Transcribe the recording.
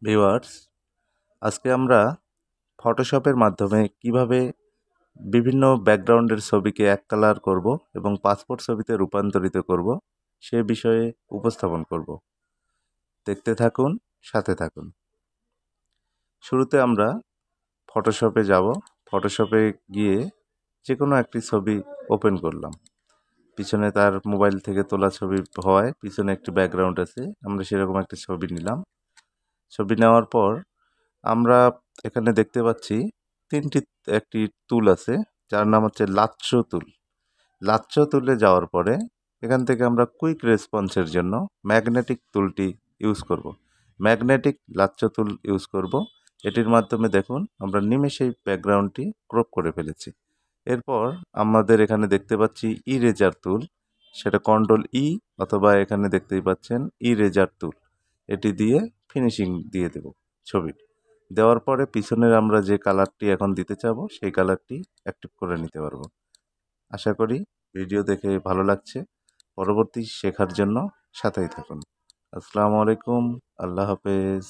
Viewers, আজকে আমরা ফটোশপের মাধ্যমে কিভাবে বিভিন্ন ব্যাকগ্রাউন্ডের ছবিকে এক কালার করব এবং পাসপোর্ট ছবিতে রূপান্তরিত করব সে বিষয়ে উপস্থাপন করব। দেখতে থাকুন, সাথে থাকুন। শুরুতে আমরা ফটোশপে যাব। ফটোশপে গিয়ে যে কোনো একটি ছবি ওপেন করলাম। পিছনে তার মোবাইল থেকে তোলা ছবি হওয়ায় পিছনে একটি ব্যাকগ্রাউন্ড আছে, আমরা সেরকম একটি ছবি নিলাম। ছবি নেওয়ার পর আমরা এখানে দেখতে পাচ্ছি তিনটি একটি টুল আছে, যার নাম হচ্ছে লাচ্ছো টুল। লাচ্ছো টুলে যাওয়ার পরে এখান থেকে আমরা কুইক রেসপন্সের জন্য ম্যাগনেটিক টুলটি ইউজ করব। ম্যাগনেটিক লাচ্ছো টুল ইউজ করব। এটির মাধ্যমে দেখুন আমরা নিমেষেই ব্যাকগ্রাউন্ডটি ক্রপ করে ফেলেছি। এরপর আমাদের এখানে দেখতে পাচ্ছি ইরেজার টুল, সেটা কন্ট্রোল ই, অথবা এখানে দেখতেই পাচ্ছেন ইরেজার টুল। এটি দিয়ে ফিনিশিং দিয়ে দেব ছবি। দেওয়ার পরে পিছনের আমরা যে কালারটি এখন দিতে চাবো সেই কালারটি অ্যাক্টিভ করে নিতে পারবো। আশা করি ভিডিও দেখে ভালো লাগছে। পরবর্তী শেখার জন্য সাথেই থাকুন। আসসালামু আলাইকুম, আল্লাহ হাফেজ।